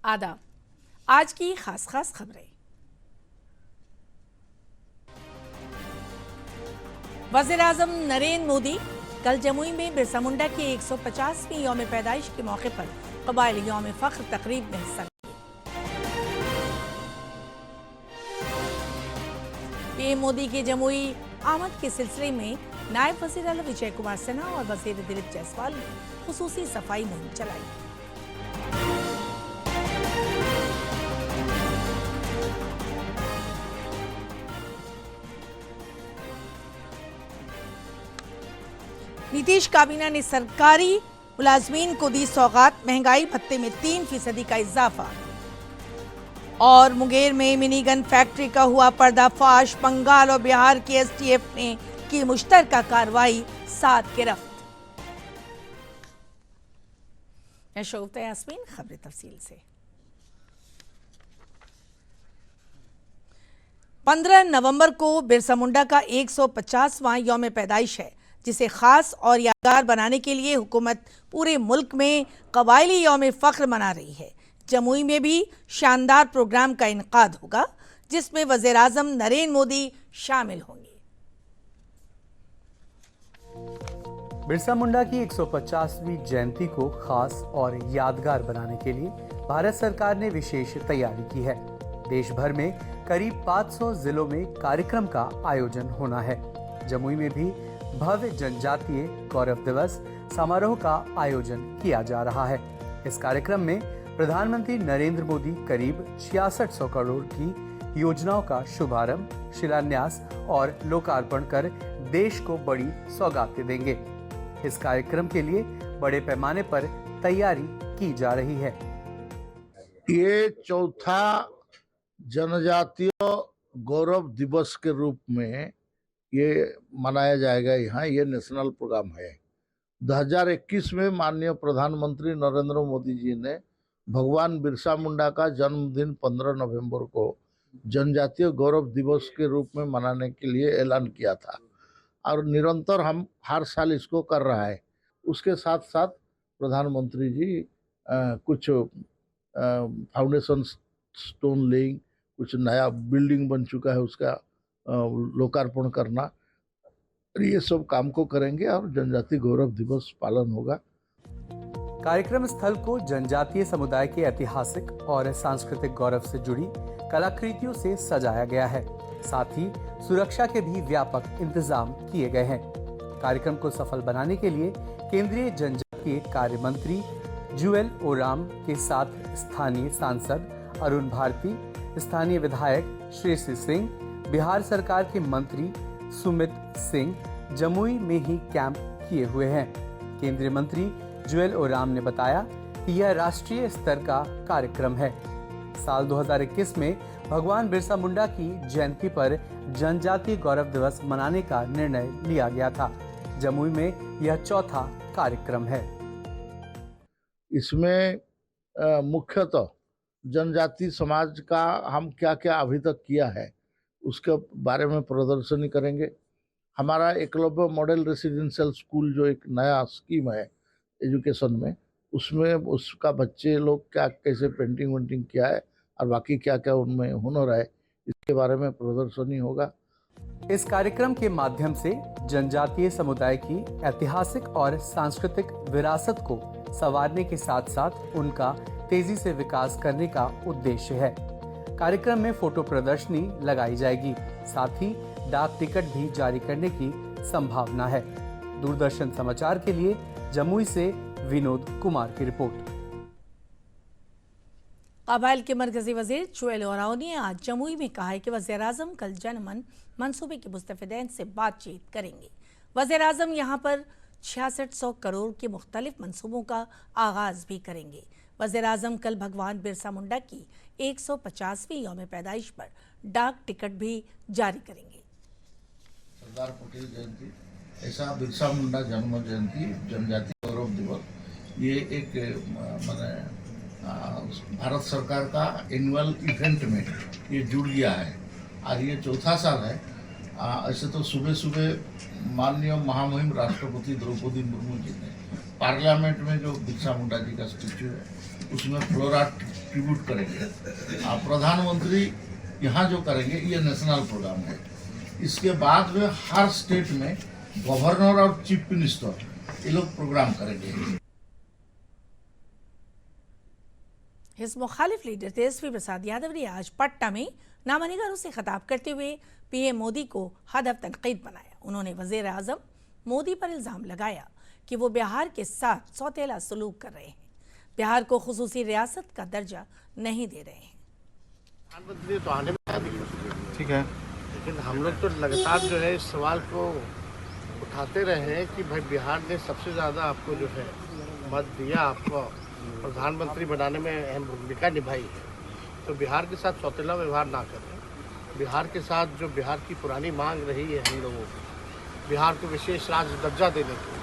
आदाब। आज की खास खबरें। वज़ीर-ए-आज़म नरेंद्र मोदी कल जमुई में बिरसा मुंडा की 150वीं यौम पैदाइश के मौके पर कबायली यौम फख्र तकरीब में हिस्सा लेंगे। पीएम मोदी के जमुई आमद के सिलसिले में नायब वज़ीर आला विजय कुमार सिन्हा और वज़ीर दिलीप जायसवाल ने खुसूसी सफाई मुहिम चलाई। नीतीश काबीना ने सरकारी मुलाजमीन को दी सौगात, महंगाई भत्ते में 3% का इजाफा। और मुंगेर में मिनी गन फैक्ट्री का हुआ पर्दाफाश, बंगाल और बिहार की एसटीएफ ने की मुश्तरका कार्रवाई, 7 गिरफ्त। यास्मीन, खबरें तफसील से। 15 नवंबर को बिरसा मुंडा का 150वां यौम पैदाइश है, जिसे खास और यादगार बनाने के लिए हुकूमत पूरे मुल्क में कबायली यौम फख्र मना रही है। जमुई में भी शानदार प्रोग्राम का इनकाद होगा, जिसमें वज़ीर-ए-आज़म नरेंद्र मोदी शामिल होंगे। बिरसा मुंडा की 150वीं जयंती को खास और यादगार बनाने के लिए भारत सरकार ने विशेष तैयारी की है। देश भर में करीब 500 जिलों में कार्यक्रम का आयोजन होना है। जमुई में भी भव्य जनजातीय गौरव दिवस समारोह का आयोजन किया जा रहा है। इस कार्यक्रम में प्रधानमंत्री नरेंद्र मोदी करीब 6600 करोड़ की योजनाओं का शुभारंभ, शिलान्यास और लोकार्पण कर देश को बड़ी सौगातें देंगे। इस कार्यक्रम के लिए बड़े पैमाने पर तैयारी की जा रही है। ये चौथा जनजातीय गौरव दिवस के रूप में ये मनाया जाएगा। यहाँ ये नेशनल प्रोग्राम है। 2021 में माननीय प्रधानमंत्री नरेंद्र मोदी जी ने भगवान बिरसा मुंडा का जन्मदिन 15 नवंबर को जनजातीय गौरव दिवस के रूप में मनाने के लिए ऐलान किया था और निरंतर हम हर साल इसको कर रहा है। उसके साथ साथ प्रधानमंत्री जी कुछ फाउंडेशन स्टोन लेइंग, कुछ नया बिल्डिंग बन चुका है उसका लोकार्पण करना, ये सब काम को करेंगे और जनजातीय गौरव दिवस पालन होगा। कार्यक्रम स्थल को जनजातीय समुदाय के ऐतिहासिक और सांस्कृतिक गौरव से जुड़ी कलाकृतियों से सजाया गया है। साथ ही सुरक्षा के भी व्यापक इंतजाम किए गए हैं। कार्यक्रम को सफल बनाने के लिए केंद्रीय जनजातीय कार्य मंत्री जुएल ओराम के साथ स्थानीय सांसद अरुण भारती, स्थानीय विधायक श्रेयसी सिंह, बिहार सरकार के मंत्री सुमित सिंह जमुई में ही कैंप किए हुए हैं। केंद्रीय मंत्री जुएल ओराम ने बताया कि यह राष्ट्रीय स्तर का कार्यक्रम है। साल 2021 में भगवान बिरसा मुंडा की जयंती पर जनजातीय गौरव दिवस मनाने का निर्णय लिया गया था। जमुई में यह चौथा कार्यक्रम है। इसमें मुख्यतः जनजातीय समाज का हम क्या क्या अभी तक किया है उसके बारे में प्रदर्शनी करेंगे। हमारा एकलव्य मॉडल रेसिडेंशियल स्कूल जो एक नया स्कीम है एजुकेशन में, उसमें उसका बच्चे लोग क्या कैसे पेंटिंग वेंटिंग किया है और बाकी क्या क्या उनमें हुनर है, इसके बारे में प्रदर्शनी होगा। इस कार्यक्रम के माध्यम से जनजातीय समुदाय की ऐतिहासिक और सांस्कृतिक विरासत को संवारने के साथ साथ उनका तेजी से विकास करने का उद्देश्य है। कार्यक्रम में फोटो प्रदर्शनी लगाई जाएगी। साथ ही डाक टिकट भी जारी करने की संभावना है। दूरदर्शन समाचार के लिए जमुई से विनोद कुमार की रिपोर्ट। कबाइल के मरकजी वजीर जुएल ओराम ने आज जमुई में कहा है कि वज़ीर-ए-आज़म कल जनमन मंसूबे के मुस्तफिदैन से बातचीत करेंगे। वज़ीर-ए-आज़म यहां पर 6600 करोड़ के मुख्तलिफ मंसूबों का आगाज भी करेंगे। वज़ीर-ए-आज़म कल भगवान बिरसा मुंडा की 150वीं यौम पैदाइश पर डाक टिकट भी जारी करेंगे। सरदार पटेल जयंती, ऐसा बिरसा मुंडा जन्म जयंती, जनजातीय गौरव दिवस, ये एक माने भारत सरकार का एनुअल इवेंट में ये जुड़ गया है और ये चौथा साल है। ऐसे तो सुबह सुबह माननीय महामहिम राष्ट्रपति द्रौपदी मुर्मू जी ने पार्लियामेंट में जो बिरसा मुंडा जी का स्टैच्यू है उसमें फ्लोरा डिस्ट्रीब्यूट करेंगे। प्रधानमंत्री यहाँ जो करेंगे ये नेशनल प्रोग्राम है। इसके बाद में हर स्टेट में गवर्नर और चीफ मिनिस्टर ये लोग प्रोग्राम करेंगे। हिज़्ब मुखालिफ लीडर तेजस्वी प्रसाद यादव ने आज पटना में नामनिगारों से खिताब करते हुए पीएम मोदी को हदफ तनकीद बनाया। उन्होंने वज़ीर आज़म मोदी पर इल्ज़ाम लगाया कि वो बिहार के साथ सौतेला सलूक कर रहे हैं, बिहार को खुसूसी रियासत का दर्जा नहीं दे रहे हैं। प्रधानमंत्री तो आने में ठीक है, लेकिन हम लोग तो लगातार जो है इस सवाल को उठाते रहे हैं कि भाई बिहार ने सबसे ज़्यादा आपको जो है मत दिया, आपको प्रधानमंत्री बनाने में अहम भूमिका निभाई है, तो बिहार के साथ सौतेला व्यवहार ना करें। बिहार के साथ जो बिहार की पुरानी मांग रही है हम लोगों की, बिहार को विशेष राज्य दर्जा देने की,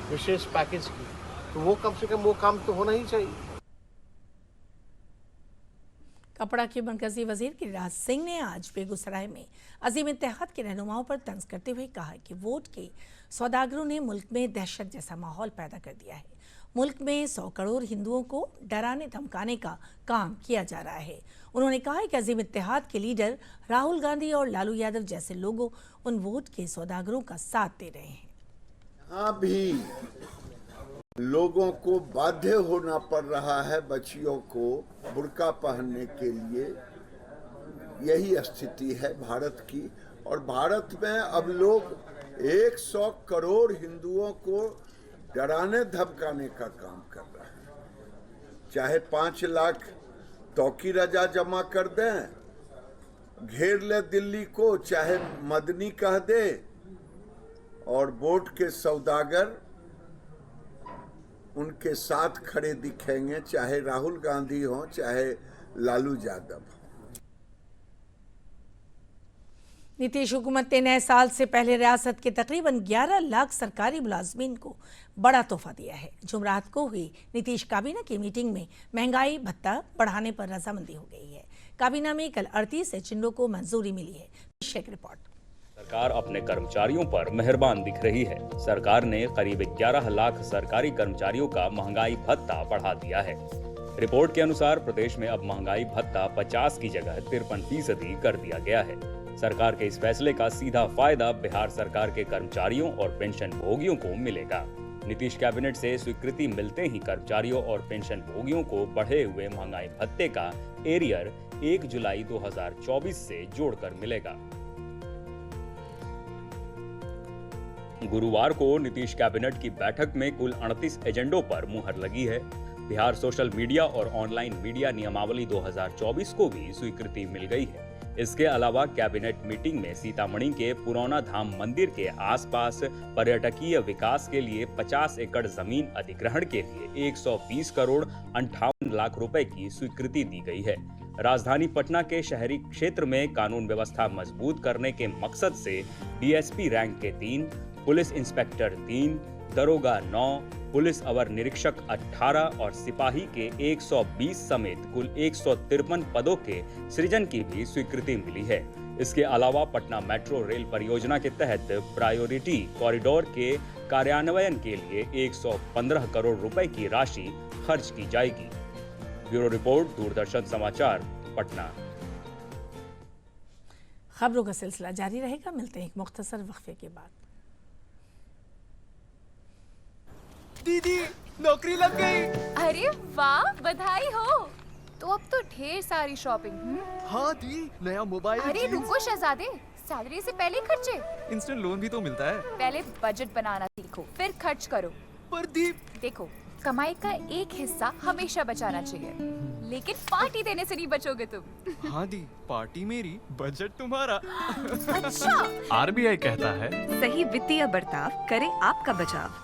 विशेष पैकेज की, तो वो कम से कम वो काम तो होना ही चाहिए। कपड़ा के मरकजी वजीर गिरिराज सिंह ने आज बेगूसराय में अजीम इत्तेहाद के रहनुमाओं पर तंज करते हुए कहा कि वोट के सौदागरों ने मुल्क में दहशत जैसा माहौल पैदा कर दिया है। मुल्क में 100 करोड़ हिंदुओं को डराने धमकाने का काम किया जा रहा है। उन्होंने कहा है कि अजीम इत्तेहाद के लीडर राहुल गांधी और लालू यादव जैसे लोगों उन वोट के सौदागरों का साथ दे रहे हैं। यहाँ भी लोगों को बाध्य होना पड़ रहा है बच्चियों को बुर्का पहनने के लिए। यही स्थिति है भारत की, और भारत में अब लोग 100 करोड़ हिंदुओं को डराने धमकाने का काम कर रहा है। चाहे 5 लाख तौकी रजा जमा कर दें, घेर ले दिल्ली को, चाहे मदनी कह दे, और वोट के सौदागर उनके साथ खड़े दिखेंगे, चाहे राहुल गांधी हो चाहे लालू यादव। नीतीश हुकूमत ने नए साल से पहले रियासत के तकरीबन 11 लाख सरकारी मुलाजमीन को बड़ा तोहफा दिया है। जुमरात को हुई नीतीश काबीना की मीटिंग में महंगाई भत्ता बढ़ाने पर रजामंदी हो गई है। काबीना में कल 38 एजेंडों को मंजूरी मिली है। एक रिपोर्ट। सरकार अपने कर्मचारियों पर मेहरबान दिख रही है। सरकार ने करीब 11 लाख सरकारी कर्मचारियों का महंगाई भत्ता बढ़ा दिया है। रिपोर्ट के अनुसार प्रदेश में अब महंगाई भत्ता 50 की जगह 53% कर दिया गया है। सरकार के इस फैसले का सीधा फायदा बिहार सरकार के कर्मचारियों और पेंशन भोगियों को मिलेगा। नीतीश कैबिनेट से स्वीकृति मिलते ही कर्मचारियों और पेंशन भोगियों को बढ़े हुए महंगाई भत्ते का एरियर 1 जुलाई 2024 से जोड़कर मिलेगा। गुरुवार को नीतीश कैबिनेट की बैठक में कुल 38 एजेंडों पर मुहर लगी है। बिहार सोशल मीडिया और ऑनलाइन मीडिया नियमावली 2024 को भी स्वीकृति मिल गई है। इसके अलावा कैबिनेट मीटिंग में सीतामढ़ी के पुरौना धाम मंदिर के आसपास पर्यटकीय विकास के लिए 50 एकड़ जमीन अधिग्रहण के लिए 120 करोड़ 58 लाख रुपए की स्वीकृति दी गई है। राजधानी पटना के शहरी क्षेत्र में कानून व्यवस्था मजबूत करने के मकसद से डीएसपी रैंक के 3, पुलिस इंस्पेक्टर 3, दरोगा 9, पुलिस अवर निरीक्षक 18 और सिपाही के 120 समेत कुल 153 पदों के सृजन की भी स्वीकृति मिली है। इसके अलावा पटना मेट्रो रेल परियोजना के तहत प्रायोरिटी कॉरिडोर के कार्यान्वयन के लिए 115 करोड़ रुपए की राशि खर्च की जाएगी। ब्यूरो रिपोर्ट, दूरदर्शन समाचार, पटना। खबरों का सिलसिला जारी रहेगा। मिलते हैं एक मुख्तसर वक्फे के बाद। दीदी नौकरी लग गई। अरे वाह, बधाई हो। तो अब तो ढेर सारी शॉपिंग। हाँ दी, नया मोबाइल। अरे रुको शहजादे, सैलरी से पहले खर्चे। इंस्टेंट लोन भी तो मिलता है। पहले बजट बनाना सीखो, फिर खर्च करो। पर दी, देखो, कमाई का एक हिस्सा हमेशा बचाना चाहिए, लेकिन पार्टी देने से नहीं बचोगे तुम। हाँ दी, पार्टी मेरी, बजट तुम्हारा। अच्छा। आरबीआई कहता है, सही वित्तीय बर्ताव करे आपका बचाव।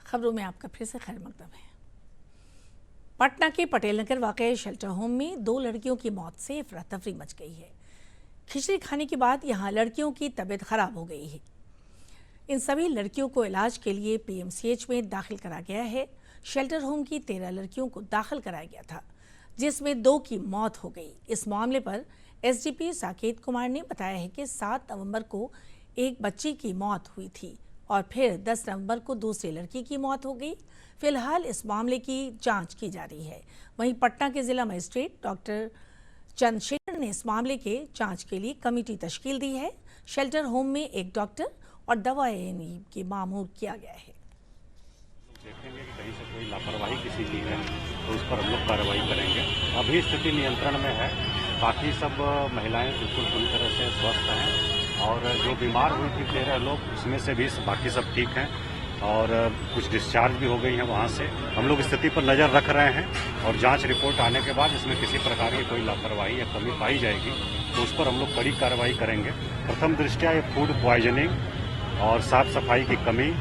खबरों में आपका फिर से खैर मकदम है। पटना के पटेल नगर वाक़ शेल्टर होम में 2 लड़कियों की मौत से अफरा तफरी मच गई है। खिचड़ी खाने के बाद यहां लड़कियों की तबीयत खराब हो गई है। इन सभी लड़कियों को इलाज के लिए पीएमसीएच में दाखिल करा गया है। शेल्टर होम की 13 लड़कियों को दाखिल कराया गया था, जिसमें 2 की मौत हो गई। इस मामले पर एसडीपी साकेत कुमार ने बताया है कि 7 नवंबर को एक बच्ची की मौत हुई थी और फिर 10 नवंबर को दूसरी लड़की की मौत हो गई। फिलहाल इस मामले की जांच की जा रही है। वहीं पटना के जिला मजिस्ट्रेट डॉक्टर चंद्रशेखर ने इस मामले के जांच के लिए कमेटी तश्कील दी है। शेल्टर होम में एक डॉक्टर और दवा एएनई की मामूर किया गया है। देखेंगे कि कहीं से कोई लापरवाही किसी की है तो उस पर हम लोग कार्रवाई करेंगे। अभी स्थिति नियंत्रण में है, बाकी सब महिलाएं बिल्कुल पूरी तरह से स्वस्थ हैं और जो बीमार हुई थी 13 लोग, उसमें से भी बाकी सब ठीक हैं और कुछ डिस्चार्ज भी हो गई हैं वहाँ से। हम लोग स्थिति पर नज़र रख रहे हैं और जांच रिपोर्ट आने के बाद इसमें किसी प्रकार की कोई लापरवाही या कमी पाई जाएगी तो उस पर हम लोग कड़ी कार्रवाई करेंगे। प्रथम दृष्टया ये फूड पॉइजनिंग और साफ सफाई की कमी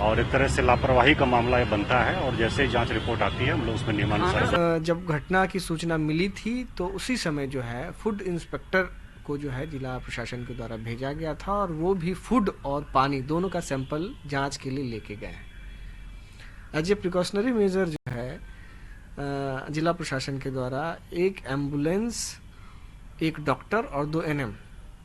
और एक तरह से लापरवाही का मामला ये बनता है और जैसे ही जांच रिपोर्ट आती है हम लोग उसमें नियमानुसार। जब घटना की सूचना मिली थी तो उसी समय जो है फूड इंस्पेक्टर को जो है जिला प्रशासन के द्वारा भेजा गया था और वो भी फूड और पानी दोनों का सैंपल जांच के लिए लेके गए। एज ए प्रिकॉशनरी मेजर जो है जिला प्रशासन के द्वारा एक एम्बुलेंस, एक डॉक्टर और 2 एनएम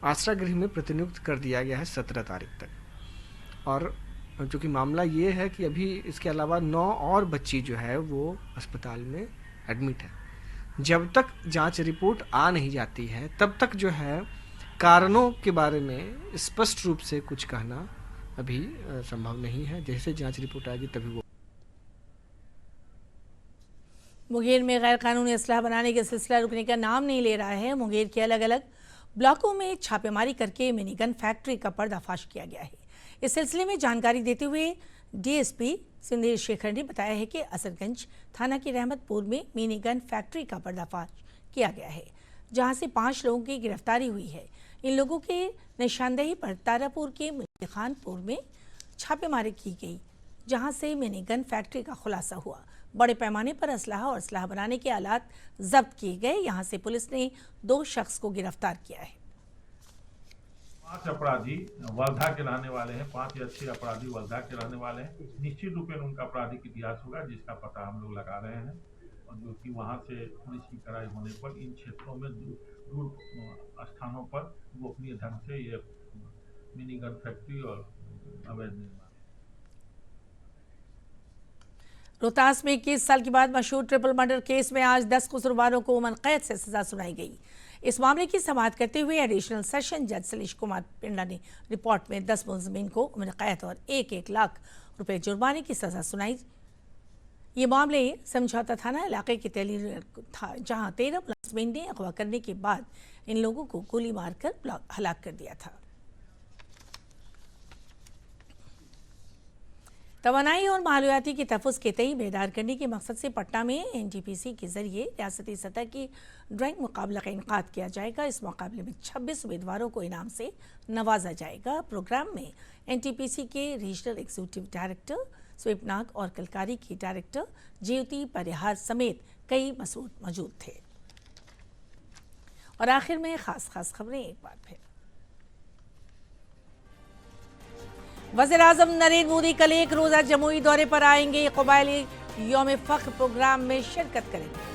आश्रय गृह में प्रतिनियुक्त कर दिया गया है 17 तारीख तक। और चूँकि मामला ये है कि अभी इसके अलावा 9 और बच्ची जो है वो अस्पताल में एडमिट है। जब तक जांच रिपोर्ट आ नहीं जाती है तब तक जो है कारणों के बारे में स्पष्ट रूप से कुछ कहना अभी संभव नहीं है। जैसे जांच रिपोर्ट आएगी तभी वो। मुंगेर में गैर कानूनी असलाह बनाने का सिलसिला रुकने का नाम नहीं ले रहा है। मुंगेर के अलग अलग ब्लॉकों में छापेमारी करके मिनी गन फैक्ट्री का पर्दाफाश किया गया है। इस सिलसिले में जानकारी देते हुए डीएसपी सिंदेश शेखर ने बताया है कि असरगंज थाना के रहमतपुर में मिनी गन फैक्ट्री का पर्दाफाश किया गया है, जहां से 5 लोगों की गिरफ्तारी हुई है। इन लोगों के निशानदेही पर तारापुर के खानपुर में छापेमारी की गई, जहां से मिनी गन फैक्ट्री का खुलासा हुआ। बड़े पैमाने पर असलाह और असलाह बनाने के आलात जब्त किए गए। यहां से पुलिस ने 2 शख्स को गिरफ्तार किया है। 5 अपराधी वर्धा के रहने वाले हैं। 5 या 6 अपराधी वर्धा के रहने वाले हैं। निश्चित रूप में उनका आपराधिक इतिहास होगा, जिसका पता हम लोग लगा रहे हैं और जो कि वहां से पुलिस की कार्रवाई होने पर इन क्षेत्रों में दूर स्थानों पर गोपनीय ढंग से ये मिनी गन फैक्ट्री और अवैध निर्माण। रोहतास में 21 साल के बाद मशहूर ट्रिपल मर्डर केस में आज 10 कसूरवारों को उम्र कैद से सजा सुनाई गई। इस मामले की समाअत करते हुए एडिशनल सेशन जज सलीश कुमार पिंडा ने रिपोर्ट में 10 मुलजमीन को उम्र कैद और 1-1 लाख रुपए जुर्माने की सजा सुनाई। ये मामले समझौता थाना इलाके के तेली था, जहां 13 मुलजमीन ने अगवा करने के बाद इन लोगों को गोली मारकर हलाक कर दिया था। तवानाई और मालूयाती के तहफ़्फ़ुज़ के तई बेदार करने के मकसद से पटना में एनटीपीसी के जरिए रियासती सतह की ड्राइंग मुकाबला का इनकाद किया जाएगा। इस मुकाबले में 26 उम्मीदवारों को इनाम से नवाजा जाएगा। प्रोग्राम में एनटीपीसी के रीजनल एग्जीक्यूटिव डायरेक्टर स्वीप नाग और कलकारी की डायरेक्टर ज्योति परिहार समेत कई मसूद मौजूद थे। और आखिर में खास खबरें एक बार फिर। वज़ीर-ए-आज़म नरेंद्र मोदी कल 1 रोज़ा जमुई दौरे पर आएंगे। क़बायली यौम फ़ख्र प्रोग्राम में शिरकत करेंगे।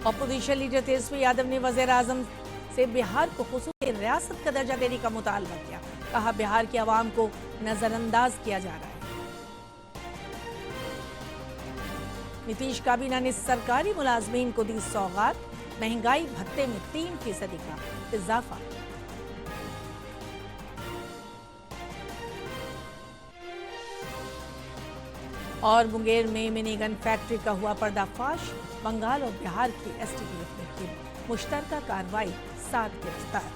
अपोजिशन लीडर तेजस्वी यादव ने वज़ीर-ए-आज़म से बिहार को ख़ुसूसी रियासत का दर्जा देने का मुतालबा किया। कहा बिहार की आवाम को नजरअंदाज किया जा रहा है। नीतीश काबीना ने सरकारी मुलाजमीन को दी सौगात। महंगाई भत्ते में 3% का इजाफा। और मुंगेर में मिनी गन फैक्ट्री का हुआ पर्दाफाश। बंगाल और बिहार की एसटीएफ ने की मुश्तरका कार्रवाई, 7 गिरफ्तार।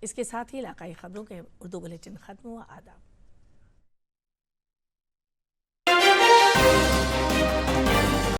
इसके साथ ही इलाकाई खबरों के उर्दू बुलेटिन खत्म हुआ। आदाब।